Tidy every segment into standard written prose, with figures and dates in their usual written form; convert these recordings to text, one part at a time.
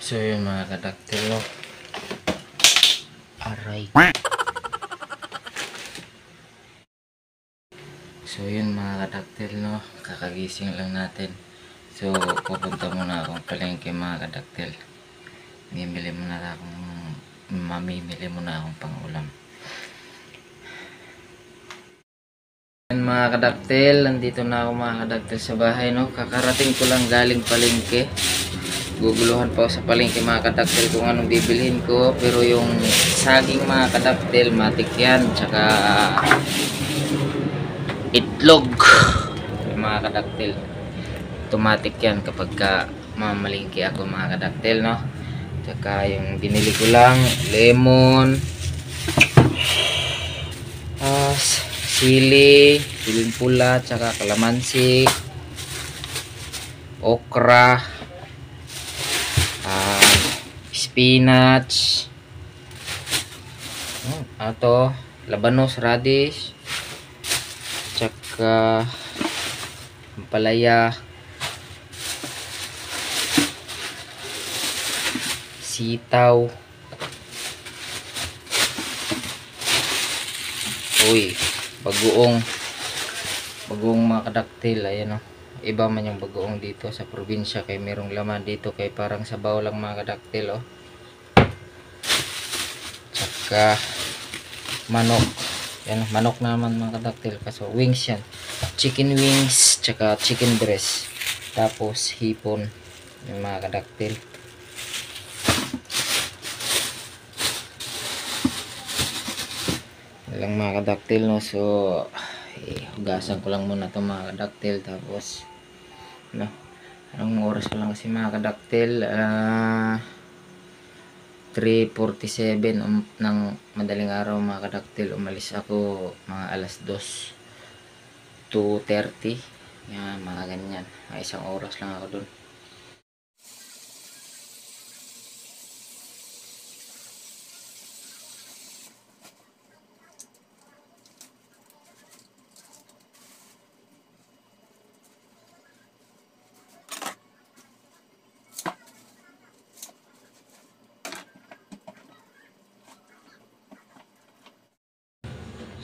So yun mga kadaktil, no? Aray. So yun mga kadaktil, no? Kakagising lang natin. So pupunta muna akong palengke mga kadaktil. Mamimili muna akong pang-ulam. Yan mga kadaktil, nandito na ako mga kadaktil sa bahay, no? Kakarating ko lang galing palengke. Guguluhan pa ako sa palengke mga kadaktil kung anong bibilhin ko, pero yung saging mga kadaktil matik yan, tsaka itlog yung mga kadaktil automatic yan kapag mamalingki ako mga kadaktil, no? Tsaka yung binili ko lang lemon, siling pula, tsaka kalamansi, okra, spinach, ato labanos, radish, tsaka ampalaya, sitaw, bagoong mga kadaktil. Ayan, o, iba man yung bagoong dito sa probinsya, kay merong laman dito, kay parang sabaw lang mga kadaktil, o. Tsaka manok, yan, manok naman mga kadaktil, kaso wings yan, chicken wings, tsaka chicken breast, tapos hipon yung mga kadaktil. Lang mga kadaktil, no? So hugasan ko lang muna itong mga kadaktil, tapos no, anong oras ko lang kasi mga kadaktil, 3:47 ng madaling araw mga kadaktil. Umalis ako mga alas 2:30, yan, mga ganyan, mga isang oras lang ako dun.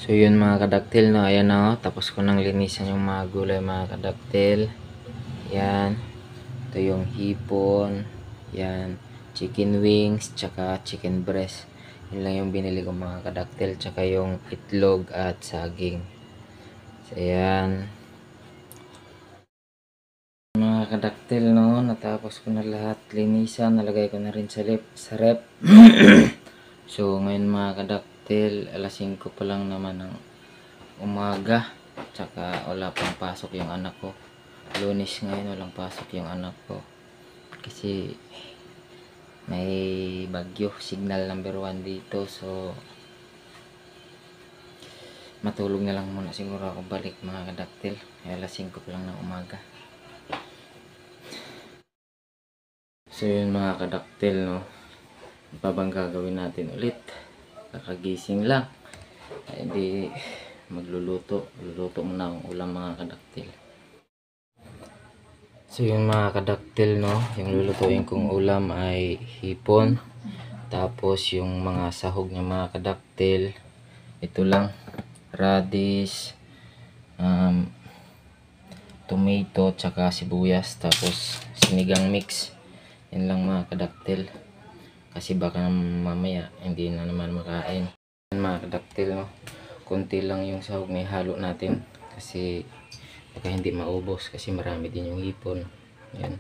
So yun mga kadaktil, no? Ayan na, tapos ko nang linisan yung mga gulay mga kadaktil. Yan, ito yung hipon, yan, chicken wings, tsaka chicken breast. Yun lang yung binili ko mga kadaktil, tsaka yung itlog at saging. So yan mga kadaktil, no? Natapos ko na lahat linisan, nalagay ko na rin sa rep. So ngayon mga kadaktil, alas 5 pa lang naman ng umaga, tsaka wala pang pasok yung anak ko. Lunes ngayon, walang pasok yung anak ko kasi may bagyo, signal number 1 dito. So matulog na lang muna siguro ako balik mga kadaktil, alas 5 pa lang ng umaga. So yun mga kadaktil, no? Ano bang gagawin natin ulit? Kakagising lang, hindi magluluto muna akong ulam mga kadaktil. So yung mga kadaktil, no, yung lulutuin kong ulam ay hipon, tapos yung mga sahog ng mga kadaktil, ito lang, radish, tomato, tsaka sibuyas, tapos sinigang mix. Yan lang mga kadaktil, kasi baka mamaya hindi na naman makain. Yan mga kadaktil, no, konti lang yung sahog na ihalo natin kasi baka hindi maubos kasi marami din yung hipon. Yan.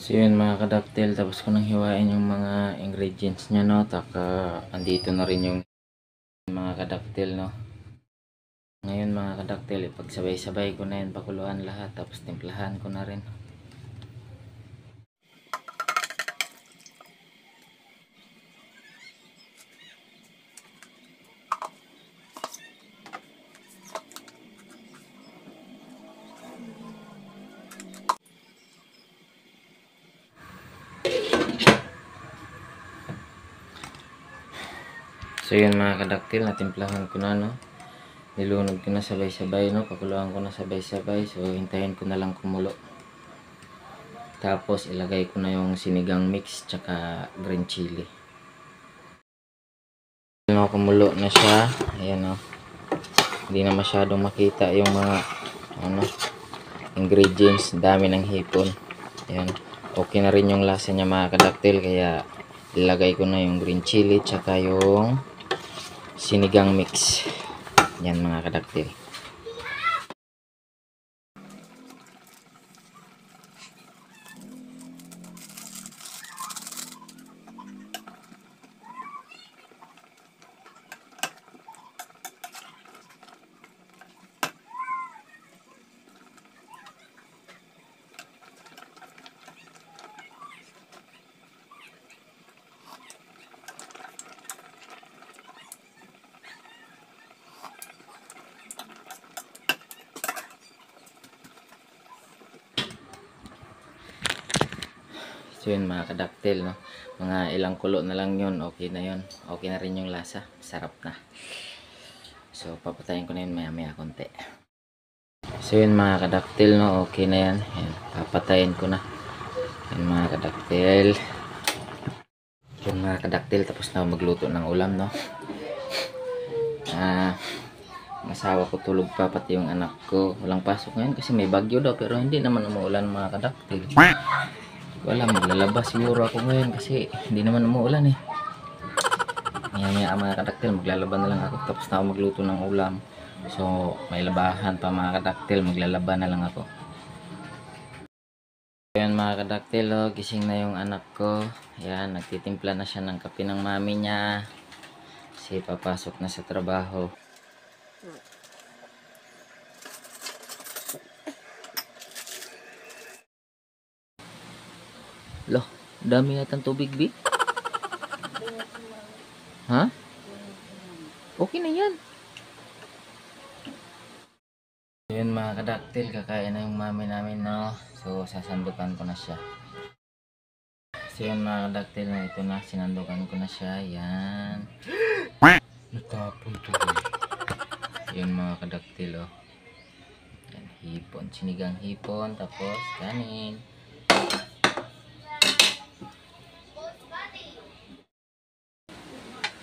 So yun mga kadaktil, tapos ko nang hiwain yung mga ingredients nya, no. Taka andito na rin yung mga kadaktil, no. Ngayon mga kadaktil, ipagsabay-sabay ko na yun, pakuluan lahat, tapos timplahan ko na rin. So yun mga kadaktil, natimplahan ko na, no. Nilunod ko na sabay-sabay, no. Pakuluan ko na sabay-sabay. So hintayin ko na lang kumulo. Tapos ilagay ko na yung sinigang mix tsaka green chili. No, kumulo na siya. Ayan, no. Hindi na masyadong makita yung mga ano, ingredients. Dami ng hipon. Ayan. Okay na rin yung lasa niya mga kadaktil. Kaya ilagay ko na yung green chili tsaka yung sinigang mix. Yan mga kadaktil. So yun mga kadaktil, no. Mga ilang kulo na lang yun. Okay na yun. Okay na rin yung lasa. Sarap na. So papatayin ko na yun maya maya konti. So yun mga kadaktil, no. Okay na yan. Ayan, papatayin ko na. Yun mga kadaktil. Yun mga kadaktil. Tapos na magluto ng ulam, no. Masawa ko tulog pa, pati yung anak ko. Walang pasok ngayon kasi may bagyo daw. Pero hindi naman umuulan mga kadaktil. Wala, maglalaba siguro ako ngayon kasi hindi naman umuulan eh. Maya mga kadaktil, maglalaba na lang ako. Tapos na ako magluto ng ulam. So may labahan pa mga kadaktil, maglalaba na lang ako. Ayan mga kadaktil, oh, gising na yung anak ko. Ayan, nagtitimpla na siya ng kape ng mami niya. Kasi papasok na sa trabaho. Loh, dami natang tubig, Bi. Ha? Okay na yan. Yun mga kadaktil, kakain na yung mami namin, no. So, sasandukan ko na siya. So yun mga kadaktil, na ito na, sinandukan ko na siya. Yan. Natapon to. Yun mga kadaktil, oh. Yan, hipon. Sinigang hipon, tapos kanin.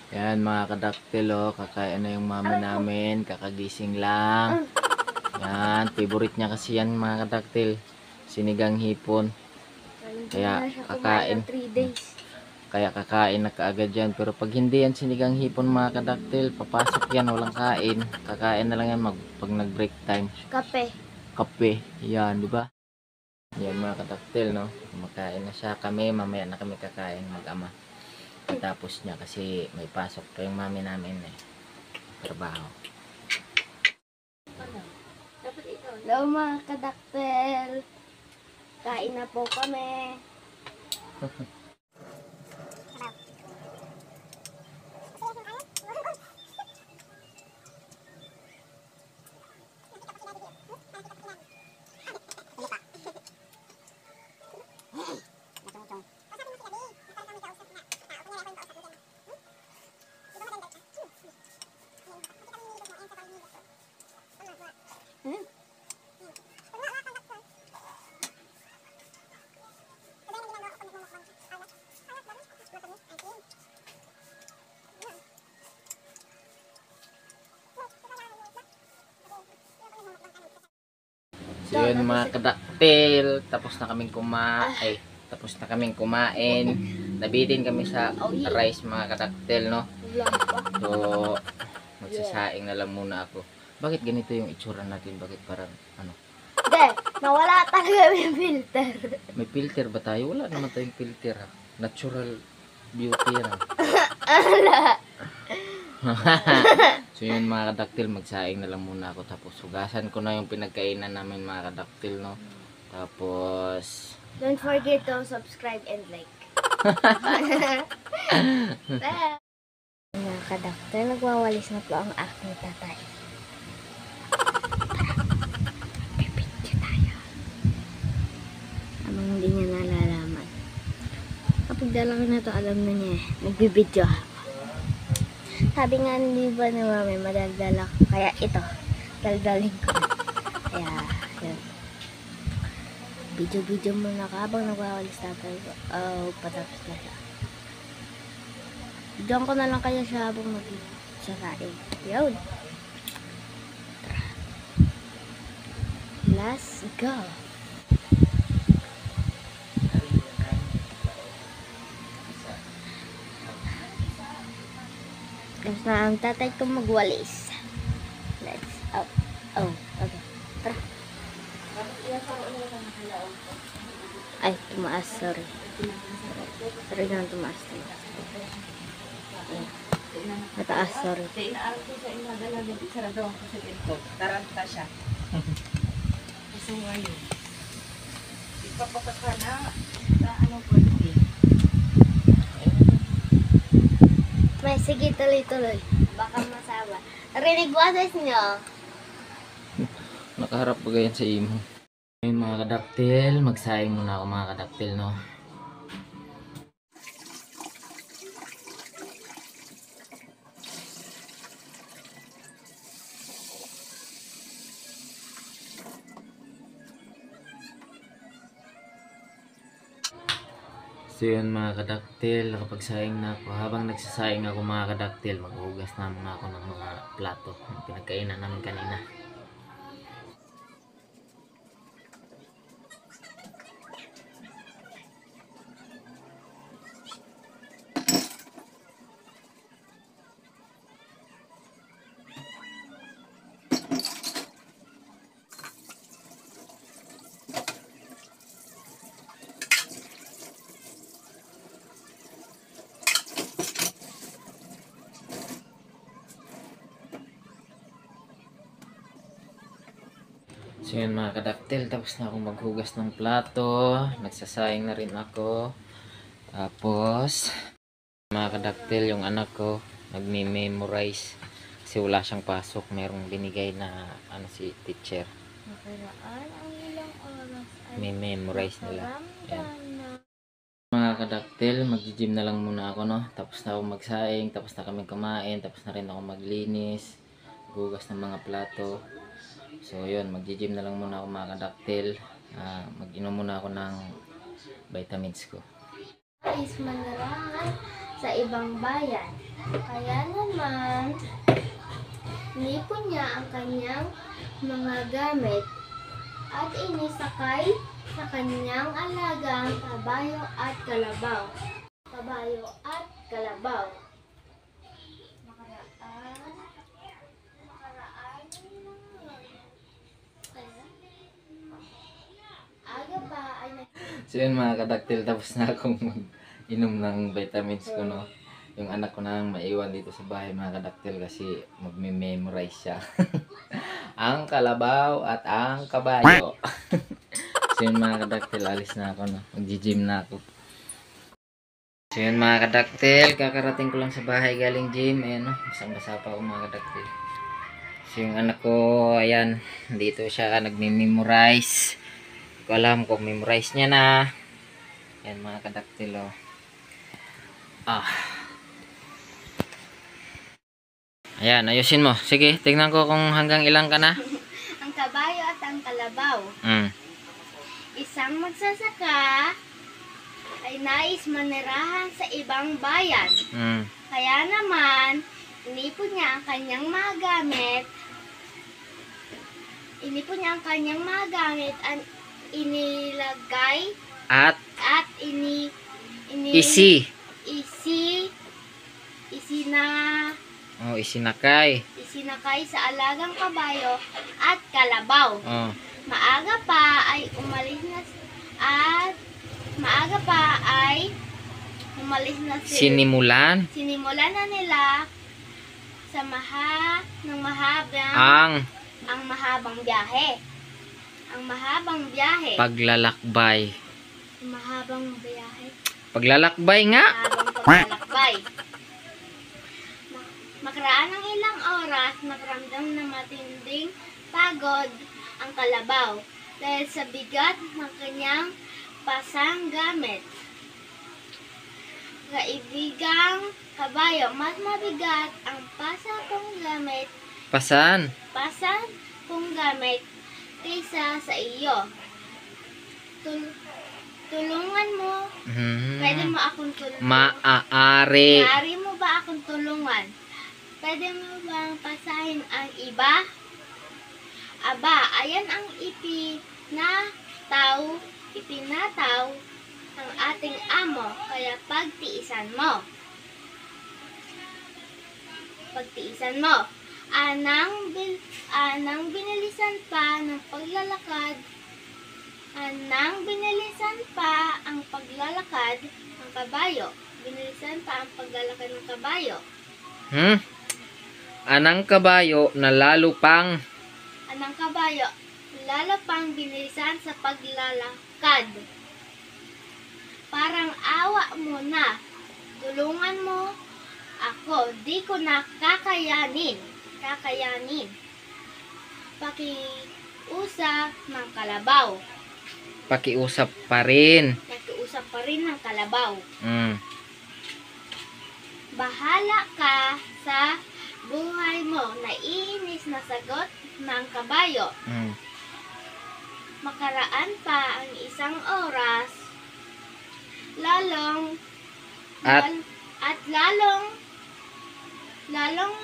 Yan mga kadaktil, oh, kakain na yung mami namin, kakagising lang. Yan, favorite niya kasi yan mga kadaktil, sinigang hipon. Kaya kakain. 3 days. Kaya kakain na kaagad yan. Pero pag hindi yan sinigang hipon mga kadaktil, papasok yan, walang kain. Kakain na lang yan pag nag break time. Kape. Kape, yan, di ba? Yan mga kadaktil, no. Kumakain na siya, kami mamaya na kami kakain mag-ama. Tapos niya kasi may pasok pa yung mami namin eh, trabaho. Hello mga kadaktel. Kain na po kami. So yun mga kadaktil, tapos na kaming kumain. Nabitin kami sa rice mga kadaktil, no. So magsasaing na lang muna ako. Bakit ganito yung itsura natin? Bakit parang ano? Hindi, nawala talaga yung filter. May filter ba tayo? Wala naman tayong filter, ha? Natural beauty yan. So yun mga kadaktil, magsaing na lang muna ako. Tapos hugasan ko na yung pinagkainan namin mga kadaktil, no. Tapos Don't forget to subscribe and like. Mga kadaktil, nagwawalis na po ang aking tatay. Pipidyo tayo. Habang hindi niya nalalaman. Kapag dala ko na to, alam na niya. Magbibidyo ako. Sabi nga di ba ni Mami, madaldala ko. Kaya ito, daldalin ko. Kaya, yun. Video-video muna ka habang nagwawalis tatay ko. Oh, patapos na siya. Diyan ko na lang kaya siya habang nag-sasain. Yun. Tara. Let's go. Tapos na ang tatay ko magwalis. Let's, oh, okay. Tara. Ay, tumaas, sorry. Sorry na, tumaas. Mataas, sorry. Taranta siya. Gusto mo yun. Ipapakaka na ano po ito. May, sige, tuloy-tuloy. Baka masama. Narinig mo ases nyo? Nakaharap ba ganyan sa imo? Ay mga kadaktil, magsaing muna ako mga kadaktil, no? So yun mga kadaktil, nakapagsaing na ako. Habang nagsasaing ako mga kadaktil, maghugas na muna ako ng mga plato. Pinagkainan namin kanina. So yun mga kadaktil, tapos na akong maghugas ng plato. Nagsasayang na rin ako. Tapos, mga kadaktil, yung anak ko, nagme-memorize. Kasi wala siyang pasok. Merong binigay na si teacher. Nakaraan ang ilang oras ay Memorize nila. Yan. nakaramdam na. Mga kadaktil, mag-gym na lang muna ako, no? Tapos na ako magsaing, tapos na kami kumain, tapos na rin ako maglinis, gugas ng mga plato. So yun, mag-gym na lang muna ako mga kadaktil. Mag-inom muna ako ng vitamins ko. Is manirahan sa ibang bayan. Kaya naman, inipon niya ang kanyang mga gamit at inisakay sa kanyang alagang kabayo at kalabaw. Kabayo at kalabaw. Aga pa ay So yun mga kadaktil, tapos na akong mag-inom ng vitamins ko, no? Yung anak ko na maiwan dito sa bahay mga kadaktil kasi magme-memorize siya. Ang kalabaw at ang kabayo. So yun mga kadaktil, alis na ako, no? Mag-gym na ako. So yun mga kadaktil, kakarating ko lang sa bahay galing gym. Ayan, no? Basang-basa pa ako mga kadaktil. So yung anak ko, ayan, dito siya nagme-memorize. Ko alam kung memorize niya na. Yan mga kadaktil, oh. Ayan, ayusin mo. Sige, tignan ko kung hanggang ilang ka na. ang kabayo at ang kalabaw. Isang magsasaka ay nais manirahan sa ibang bayan. Kaya naman, inipon niya ang kanyang mga gamit. Inipon niya ang kanyang mga gamit at inilagay At at isinakay sa alagang kabayo at kalabaw. Maaga pa ay umalis sinimulan sinimulan na nila sa mahabang biyahe. Ang mahabang biyahe. paglalakbay. Mahabang biyahe. Paglalakbay nga. Mahabang paglalakbay. Makaraan ng ilang oras, nakaramdam na matinding pagod ang kalabaw dahil sa bigat ng kanyang pasang gamit. kabayo, mas mabigat ang pasa kong gamit Pasan? kaysa sa iyo. Tulungan mo. Pwede mo akong tulungan. Maaari. Maaari mo ba akong tulungan? Pwede mo bang pasahin ang iba? Aba, ayan ang ipinataw ng ating amo, kaya pagtiisan mo. Anang binilisan pa ang paglalakad ng kabayo. Anang kabayo na lalo pang binilisan sa paglalakad. Parang awa mo na. Tulungan mo ako. Di ko na kakayanin. Pakiusap ng kalabaw. pakiusap pa rin. Ng kalabaw. Mm. Bahala ka sa buhay mo. Naiinis na sagot ng kabayo. Mm. Makaraan pa ang isang oras, lalong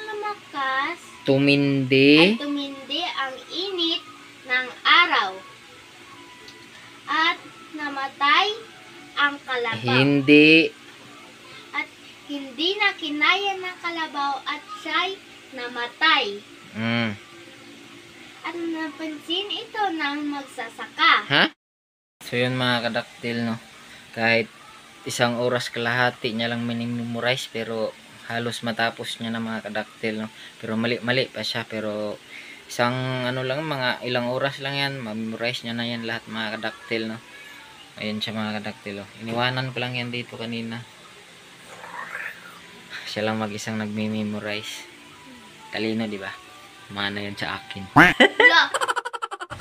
lumakas Tumindi. at tumindi ang init ng araw at namatay ang kalabaw. Hindi na kinaya ng kalabaw at siya'y namatay. Mm. At napansin ito ng magsasaka. Ha? So yun mga kadaktil, no? Kahit isang oras kalahati niya lang minimemorize, pero halos matapos niya na mga kadaktil, no? Pero mali pa siya, pero isang mga ilang oras lang yan, mamemorize niya na yan lahat mga kadaktil, no? Ayun siya mga kadaktil, no? Iniwanan ko lang yan dito kanina. Siya lang mag-isang nagme-memorize. Talino, di ba? Mana yan sa akin.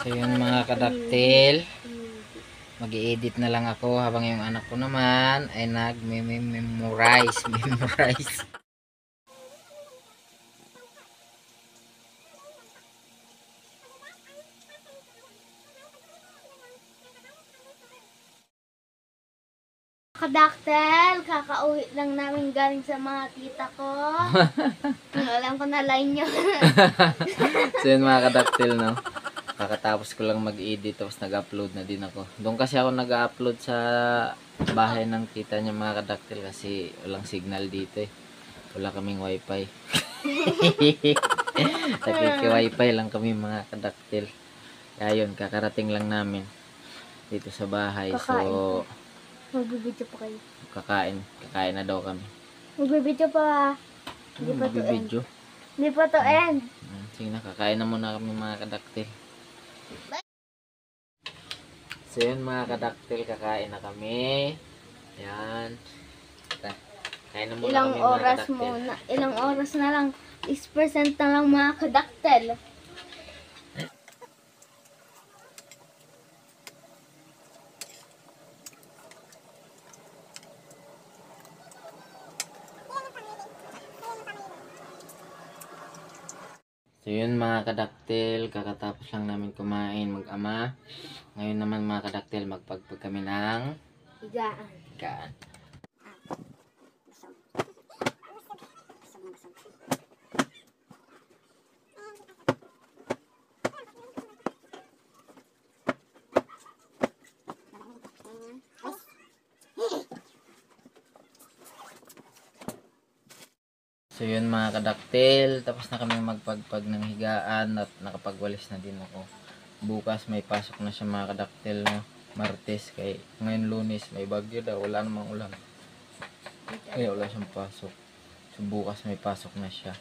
So yun mga kadaktil, mag-i-edit na lang ako habang yung anak ko naman ay nag-memorize. Kadaktel, kakauwi lang namin galing sa mga tita ko. Alam ko na line nyo. So yun mga kadaktil, no? Kakatapos ko lang mag-edit tapos nag-upload na din ako. Doon kasi ako nag-upload sa bahay ng tita niya mga kadaktil kasi walang signal dito eh. Wala kaming wifi. Nagkiki-wifi lang kami mga kadaktil. Kaya yun, kakarating lang namin dito sa bahay. So Magbibidyo pa kayo. Kakain na daw kami. Magbibidyo pa. Hindi pa to end. Magbibidyo. Hindi pa to end. Sige na, kakain na muna kami mga kadaktil. So yun mga kadaktil, kakain na kami. Yan. Kain na muna Ilang kami mga oras kadaktil. muna. Ilang oras na lang. 6% na lang mga kadaktel. So yun mga kadaktil, kakatapos lang namin kumain mag-ama. Ngayon naman mga kadaktil, magpagpag kami ng Higaan. higaan. So yun mga kadaktil, tapos na kami magpagpag ng higaan at nakapagwalis na din ako. Bukas may pasok na siya mga kadaktil, no? Martes, kay ngayon Lunes may bagyo daw, wala namang ulan. Kaya wala siyang pasok. So bukas may pasok na siya.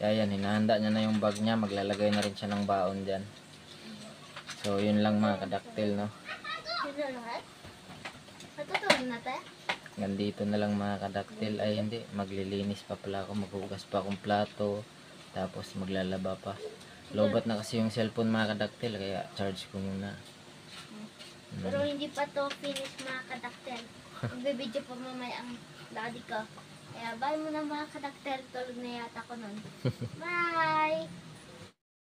Kaya yan, hinahanda niya na yung bag niya, maglalagay na rin siya ng baon dyan. So yun lang mga kadaktil, no? Sino lahat? Matutulog na tayo? Nandito na lang mga kadaktil. Ay hindi, maglilinis pa pala ako, maghugas pa akong plato, tapos maglalaba pa. Lobat na kasi yung cellphone mga kadaktil, kaya charge ko muna. Pero hindi pa to finish mga kadaktel. Magbibidyo pa mamaya ang daddy ko. Kaya bye muna mga kadakter. Tulog na yata ko nun. Bye!